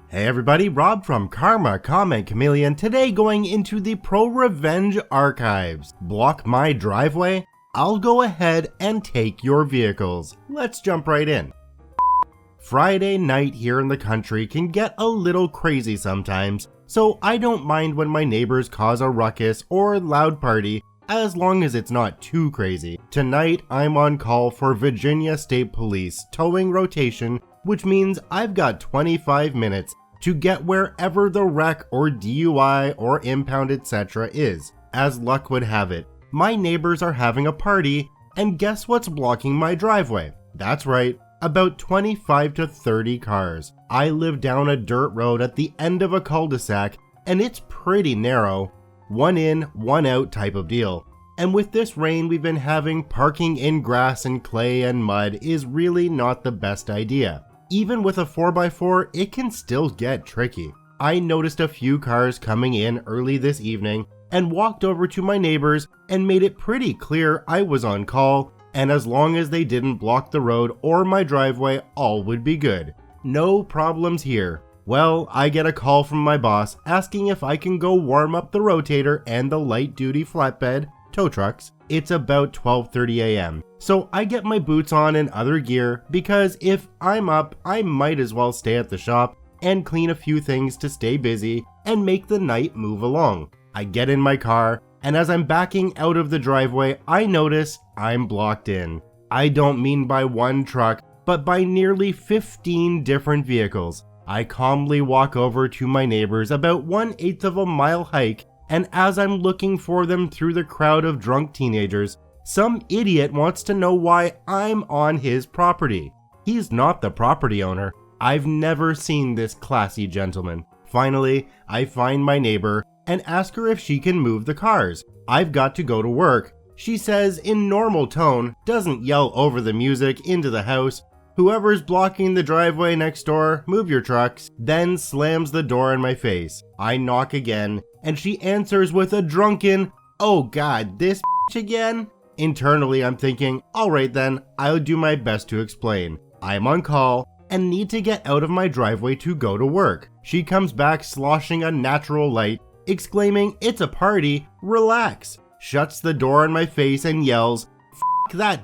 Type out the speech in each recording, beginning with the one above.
Hey everybody, Rob from Karma Comment Chameleon, today going into the ProRevenge archives. Block my driveway? I'll go ahead and take your vehicles. Let's jump right in. Friday night here in the country can get a little crazy sometimes, so I don't mind when my neighbors cause a ruckus or loud party as long as it's not too crazy. Tonight I'm on call for Virginia State Police towing rotation, which means I've got 25 minutes to get wherever the wreck or DUI or impound etc. is. As luck would have it, my neighbors are having a party, and guess what's blocking my driveway? That's right, about 25 to 30 cars. I live down a dirt road at the end of a cul-de-sac, and it's pretty narrow. One in, one out type of deal. And with this rain we've been having, parking in grass and clay and mud is really not the best idea. Even with a 4x4, it can still get tricky. I noticed a few cars coming in early this evening and walked over to my neighbors and made it pretty clear I was on call, and as long as they didn't block the road or my driveway, all would be good. No problems here. Well, I get a call from my boss asking if I can go warm up the rotator and the light-duty flatbed tow trucks. It's about 12:30 a.m. So I get my boots on and other gear because if I'm up, I might as well stay at the shop and clean a few things to stay busy and make the night move along. I get in my car, and as I'm backing out of the driveway, I notice I'm blocked in. I don't mean by one truck, but by nearly 15 different vehicles. I calmly walk over to my neighbors about 1/8 of a mile hike, and as I'm looking for them through the crowd of drunk teenagers, some idiot wants to know why I'm on his property. He's not the property owner. I've never seen this classy gentleman. Finally, I find my neighbor and ask her if she can move the cars. I've got to go to work. She says in normal tone, doesn't yell over the music into the house, "Whoever's blocking the driveway next door, move your trucks," then slams the door in my face. I knock again, and she answers with a drunken, "Oh god, this bitch again?" Internally I'm thinking, alright then, I'll do my best to explain. I'm on call and need to get out of my driveway to go to work. She comes back sloshing a natural light, exclaiming, "It's a party, relax," shuts the door in my face and yells, "F that."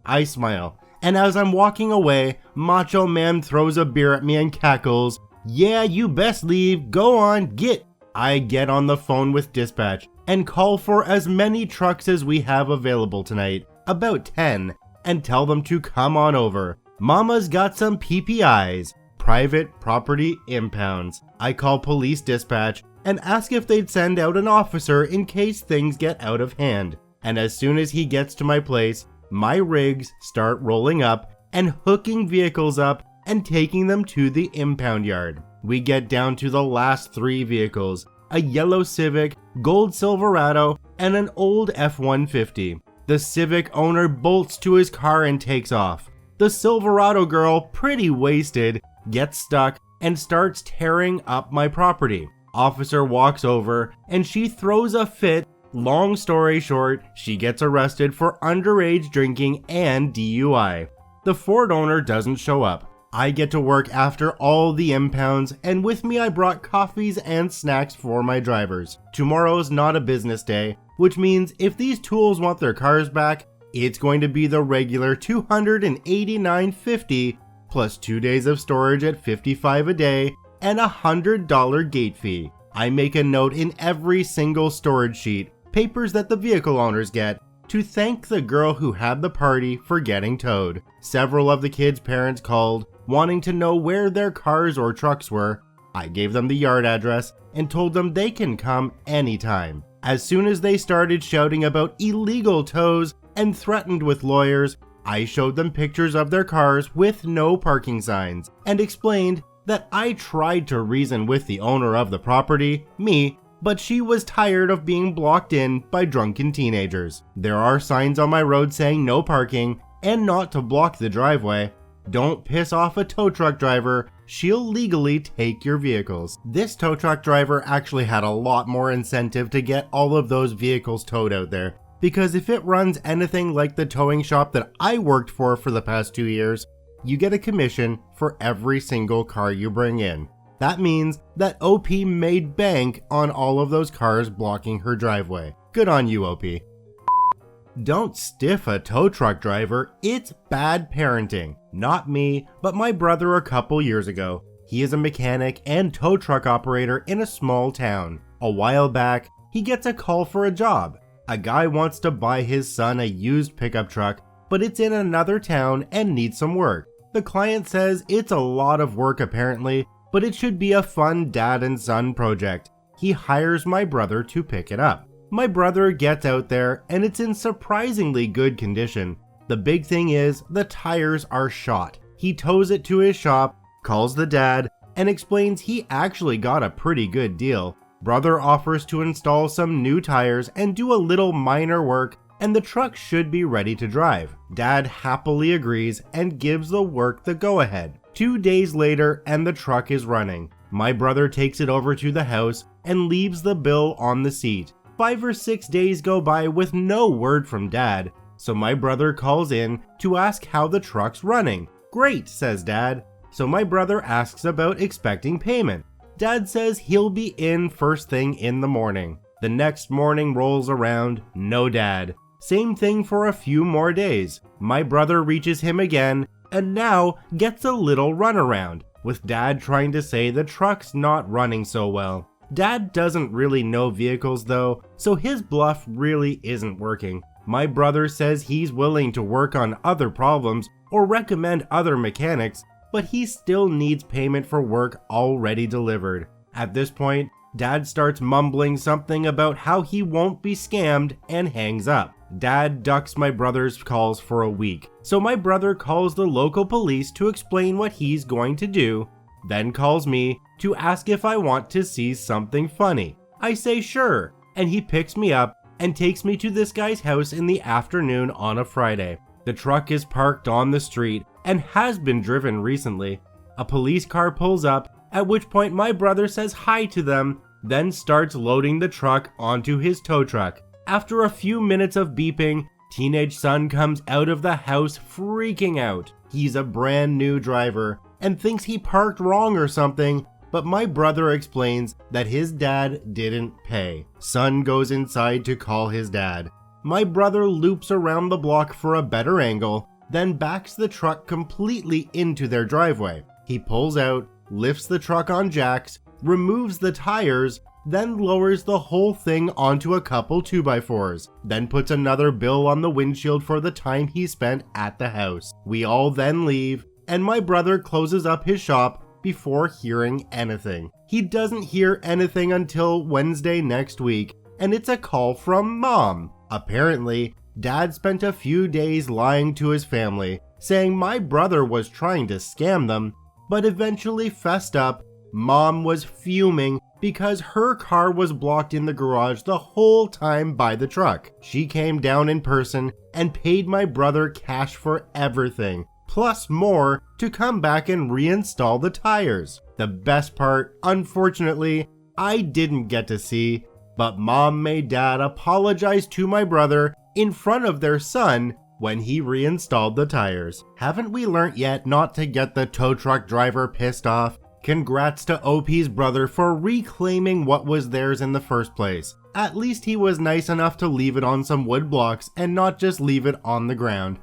I smile, and as I'm walking away, Macho Man throws a beer at me and cackles, "Yeah, you best leave, go on, get." I get on the phone with dispatch and call for as many trucks as we have available tonight, about 10, and tell them to come on over. Mama's got some PPIs, private property impounds. I call police dispatch and ask if they'd send out an officer in case things get out of hand. And as soon as he gets to my place, my rigs start rolling up and hooking vehicles up and taking them to the impound yard. We get down to the last 3 vehicles, a yellow Civic, gold Silverado, and an old F-150. The Civic owner bolts to his car and takes off. The Silverado girl, pretty wasted, gets stuck and starts tearing up my property. Officer walks over and she throws a fit. Long story short, she gets arrested for underage drinking and DUI. The Ford owner doesn't show up. I get to work after all the impounds, and with me I brought coffees and snacks for my drivers. Tomorrow's not a business day, which means if these tools want their cars back, it's going to be the regular $289.50 plus 2 days of storage at $55 a day and a $100 gate fee. I make a note in every single storage sheet, papers that the vehicle owners get, to thank the girl who had the party for getting towed. Several of the kids' parents called, wanting to know where their cars or trucks were. I gave them the yard address and told them they can come anytime. As soon as they started shouting about illegal tows and threatened with lawyers, I showed them pictures of their cars with no parking signs and explained that I tried to reason with the owner of the property, me, but she was tired of being blocked in by drunken teenagers. There are signs on my road saying no parking and not to block the driveway. Don't piss off a tow truck driver, she'll legally take your vehicles. This tow truck driver actually had a lot more incentive to get all of those vehicles towed out there, because if it runs anything like the towing shop that I worked for the past 2 years, you get a commission for every single car you bring in. That means that OP made bank on all of those cars blocking her driveway. Good on you, OP. Don't stiff a tow truck driver, it's bad parenting. Not me, but my brother a couple years ago. He is a mechanic and tow truck operator in a small town. A while back, he gets a call for a job. A guy wants to buy his son a used pickup truck, but it's in another town and needs some work. The client says it's a lot of work apparently, but it should be a fun dad and son project. He hires my brother to pick it up. My brother gets out there and it's in surprisingly good condition. The big thing is the tires are shot. He tows it to his shop, calls the dad, and explains he actually got a pretty good deal. Brother offers to install some new tires and do a little minor work, and the truck should be ready to drive. Dad happily agrees and gives the work the go-ahead. 2 days later and the truck is running. My brother takes it over to the house and leaves the bill on the seat. 5 or 6 days go by with no word from Dad, so my brother calls in to ask how the truck's running. Great, says Dad. So my brother asks about expecting payment. Dad says he'll be in first thing in the morning. The next morning rolls around, no Dad. Same thing for a few more days. My brother reaches him again and now gets a little runaround, with Dad trying to say the truck's not running so well. Dad doesn't really know vehicles though, so his bluff really isn't working. My brother says he's willing to work on other problems or recommend other mechanics, but he still needs payment for work already delivered. At this point, Dad starts mumbling something about how he won't be scammed and hangs up. Dad ducks my brother's calls for a week, so my brother calls the local police to explain what he's going to do, then calls me to ask if I want to see something funny. I say sure, and he picks me up and takes me to this guy's house in the afternoon on a Friday. The truck is parked on the street and has been driven recently. A police car pulls up, at which point my brother says hi to them, then starts loading the truck onto his tow truck. After a few minutes of beeping, teenage son comes out of the house freaking out. He's a brand new driver and thinks he parked wrong or something, but my brother explains that his dad didn't pay. Son goes inside to call his dad. My brother loops around the block for a better angle, then backs the truck completely into their driveway. He pulls out, lifts the truck on jacks, removes the tires, then lowers the whole thing onto a couple 2x4s, then puts another bill on the windshield for the time he spent at the house. We all then leave, and my brother closes up his shop before hearing anything. He doesn't hear anything until Wednesday next week, and it's a call from Mom. Apparently, Dad spent a few days lying to his family, saying my brother was trying to scam them, but eventually fessed up. Mom was fuming because her car was blocked in the garage the whole time by the truck. She came down in person and paid my brother cash for everything, plus more, to come back and reinstall the tires. The best part, unfortunately, I didn't get to see, but Mom made Dad apologize to my brother in front of their son when he reinstalled the tires. Haven't we learnt yet not to get the tow truck driver pissed off? Congrats to OP's brother for reclaiming what was theirs in the first place. At least he was nice enough to leave it on some wood blocks and not just leave it on the ground.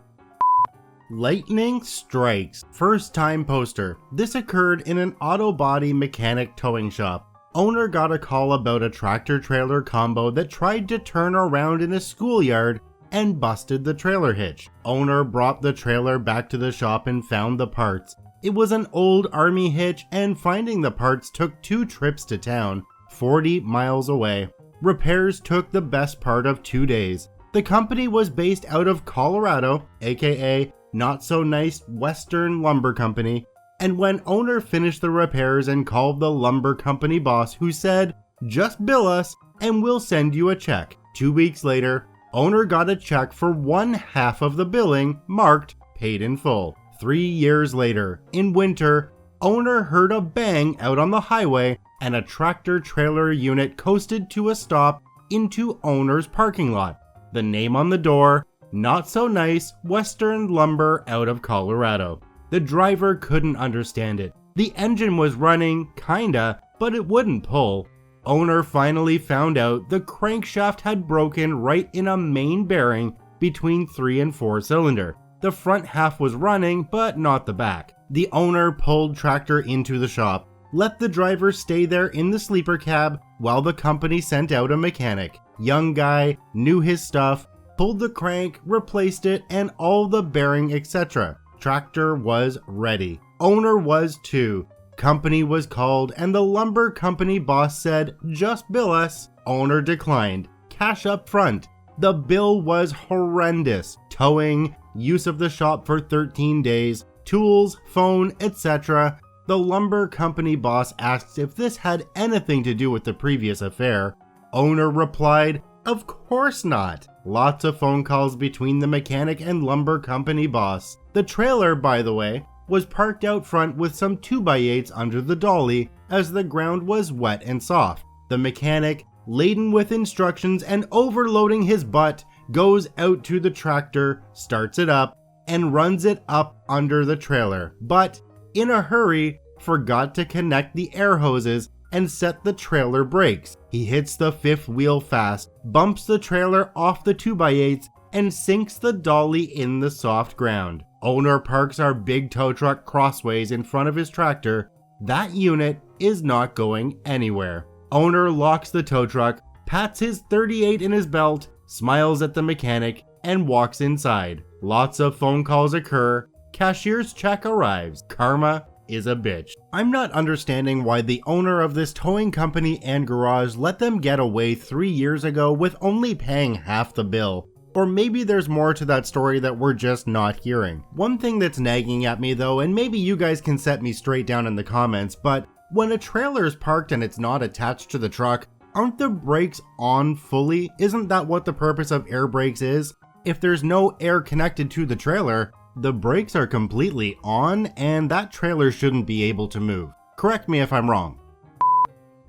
Lightning strikes. First time poster. This occurred in an auto body mechanic towing shop. Owner got a call about a tractor trailer combo that tried to turn around in a schoolyard and busted the trailer hitch. Owner brought the trailer back to the shop and found the parts. It was an old army hitch, and finding the parts took 2 trips to town, 40 miles away. Repairs took the best part of 2 days. The company was based out of Colorado, aka Not So Nice Western Lumber Company, and when owner finished the repairs and called the lumber company boss, who said, "Just bill us and we'll send you a check." 2 weeks later, owner got a check for 1/2 of the billing, marked paid in full. 3 years later, in winter, owner heard a bang out on the highway and a tractor trailer unit coasted to a stop into owner's parking lot. The name on the door, Not So Nice Western Lumber out of Colorado. The driver couldn't understand it. The engine was running, kinda, but it wouldn't pull. Owner finally found out the crankshaft had broken right in a main bearing between 3 and 4 cylinder. The front half was running, but not the back. The owner pulled tractor into the shop, let the driver stay there in the sleeper cab while the company sent out a mechanic. Young guy, knew his stuff, pulled the crank, replaced it, and all the bearing, etc. Tractor was ready. Owner was too. Company was called and the lumber company boss said, "Just bill us." Owner declined. Cash up front. The bill was horrendous. Towing, use of the shop for 13 days, tools, phone, etc. The lumber company boss asked if this had anything to do with the previous affair. Owner replied, "Of course not." Lots of phone calls between the mechanic and lumber company boss. The trailer, by the way, was parked out front with some 2x8s under the dolly as the ground was wet and soft. The mechanic, laden with instructions and overloading his butt, goes out to the tractor, starts it up, and runs it up under the trailer, but in a hurry forgot to connect the air hoses and set the trailer brakes. He hits the 5th wheel fast, bumps the trailer off the 2x8s, and sinks the dolly in the soft ground. Owner parks our big tow truck crossways in front of his tractor. That unit is not going anywhere. Owner locks the tow truck, pats his 38 in his belt, smiles at the mechanic, and walks inside. Lots of phone calls occur. Cashier's check arrives. Karma is a bitch. I'm not understanding why the owner of this towing company and garage let them get away 3 years ago with only paying half the bill. Or maybe there's more to that story that we're just not hearing. One thing that's nagging at me though, and maybe you guys can set me straight down in the comments, but when a trailer is parked and it's not attached to the truck, aren't the brakes on fully? Isn't that what the purpose of air brakes is? If there's no air connected to the trailer, the brakes are completely on and that trailer shouldn't be able to move. Correct me if I'm wrong.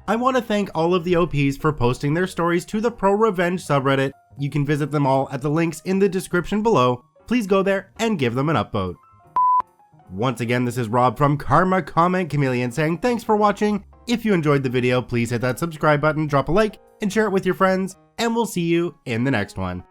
I want to thank all of the OPs for posting their stories to the ProRevenge subreddit. You can visit them all at the links in the description below. Please go there and give them an upvote. Once again, this is Rob from Karma Comment Chameleon saying thanks for watching. If you enjoyed the video, please hit that subscribe button, drop a like, and share it with your friends, and we'll see you in the next one.